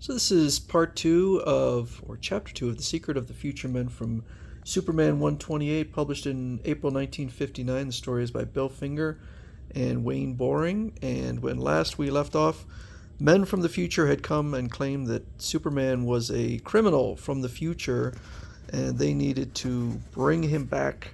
So this is part two or chapter two of The Secret of the Futuremen from Superman 128, published in April 1959. The story is by Bill Finger and Wayne Boring. And when last we left off, men from the future had come and claimed that Superman was a criminal from the future, and they needed to bring him back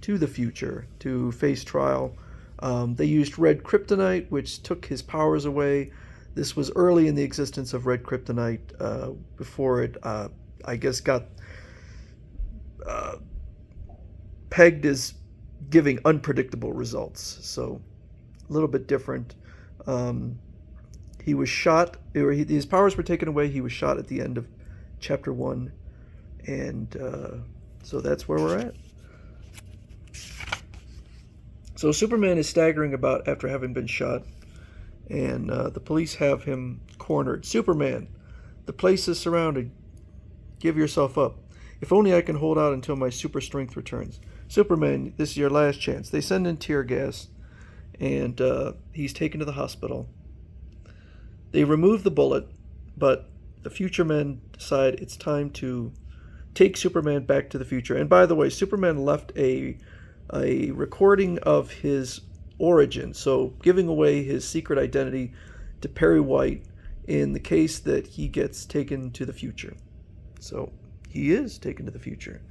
to the future to face trial. They used red kryptonite, which took his powers away. This was early in the existence of red kryptonite, before it, I guess, got pegged as giving unpredictable results. So a little bit different. He was shot, or his powers were taken away. He was shot at the end of chapter 1. And so that's where we're at. So Superman is staggering about after having been shot. And the police have him cornered. Superman, the place is surrounded. Give yourself up. If only I can hold out until my super strength returns. Superman, this is your last chance. They send in tear gas, and he's taken to the hospital. They remove the bullet, but the future men decide it's time to take Superman back to the future. And by the way, Superman left a recording of his origin, so giving away his secret identity to Perry White in the case that he gets taken to the future. So he is taken to the future.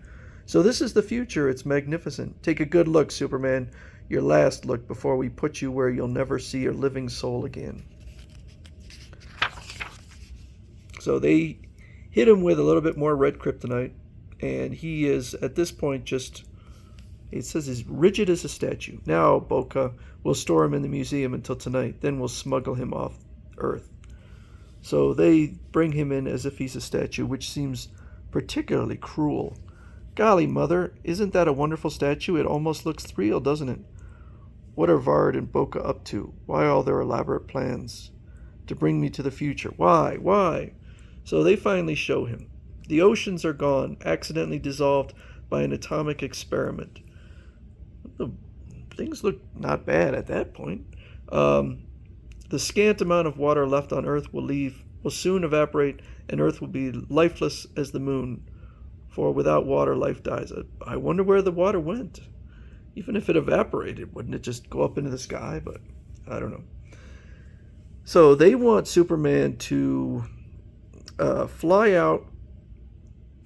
So this is the future. It's magnificent. Take a good look, Superman. Your last look before we put you where you'll never see your living soul again. So they hit him with a little bit more red kryptonite, and he is at this point just, it says, as rigid as a statue. Now, Boca, we'll store him in the museum until tonight. Then we'll smuggle him off Earth. So they bring him in as if he's a statue, which seems particularly cruel. Golly, Mother, isn't that a wonderful statue? It almost looks real, doesn't it? What are Vard and Boca up to? Why all their elaborate plans to bring me to the future? Why? Why? So they finally show him. The oceans are gone, accidentally dissolved by an atomic experiment. Things look not bad at that point. The scant amount of water left on Earth will soon evaporate, and Earth will be lifeless as the moon. For without water, life dies. I wonder where the water went. Even if it evaporated, wouldn't it just go up into the sky? But I don't know. So they want Superman to fly out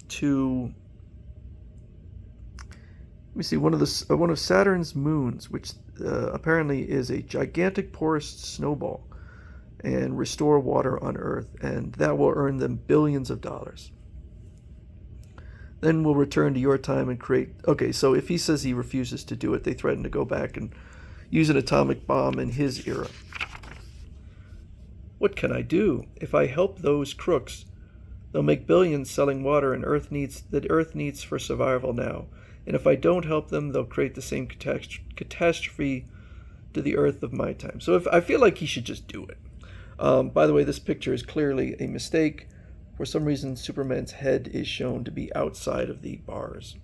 to, let me see, one of Saturn's moons, which apparently is a gigantic porous snowball, and restore water on Earth, and that will earn them billions of dollars. Then we'll return to your time and create... Okay, so if he says he refuses to do it, they threaten to go back and use an atomic bomb in his era. What can I do? If I help those crooks, they'll make billions selling water that Earth needs for survival now. And if I don't help them, they'll create the same catastrophe to the Earth of my time. So I feel like he should just do it. By the way, this picture is clearly a mistake. For some reason, Superman's head is shown to be outside of the bars.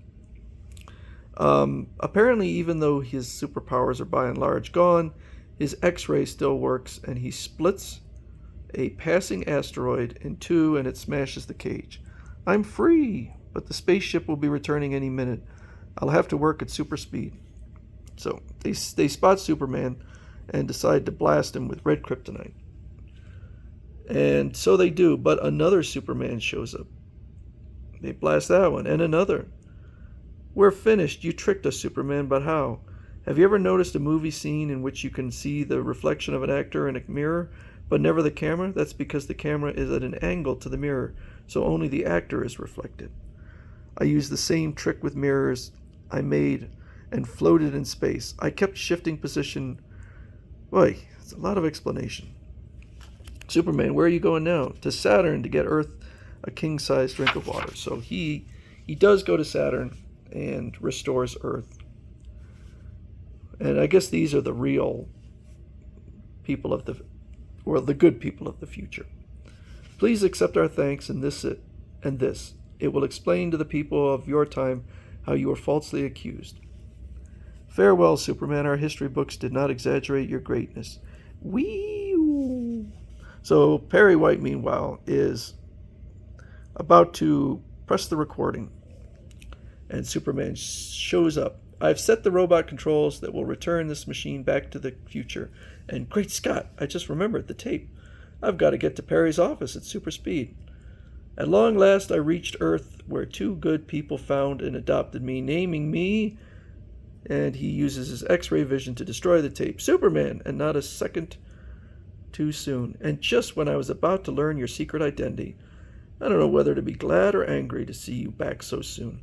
Apparently, even though his superpowers are by and large gone, his X-ray still works, and he splits a passing asteroid in two, and it smashes the cage. I'm free, but the spaceship will be returning any minute. I'll have to work at super speed. So they spot Superman and decide to blast him with red kryptonite. And so they do, but another Superman shows up. They blast that one, and another. We're finished. You tricked us, Superman, but how? Have you ever noticed a movie scene in which you can see the reflection of an actor in a mirror, but never the camera? That's because the camera is at an angle to the mirror, so only the actor is reflected. I used the same trick with mirrors I made and floated in space. I kept shifting position. Boy, it's a lot of explanation. Superman, where are you going now? To Saturn to get Earth a king-sized drink of water. So he does go to Saturn and restores Earth. And I guess these are the real people of the good people of the future. Please accept our thanks and this. It will explain to the people of your time how you were falsely accused. Farewell, Superman. Our history books did not exaggerate your greatness. Wee. So Perry White, meanwhile, is about to press the recording, and Superman shows up. I've set the robot controls that will return this machine back to the future. And great Scott, I just remembered the tape. I've got to get to Perry's office at super speed. At long last I reached Earth, where two good people found and adopted me, naming me, and he uses his X-ray vision to destroy the tape. Superman, and not a second too soon. And just when I was about to learn your secret identity. I don't know whether to be glad or angry to see you back so soon.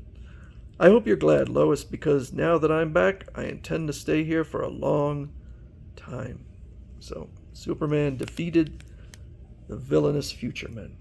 I hope you're glad, Lois, because now that I'm back, I intend to stay here for a long time. So, Superman defeated the villainous Futuremen.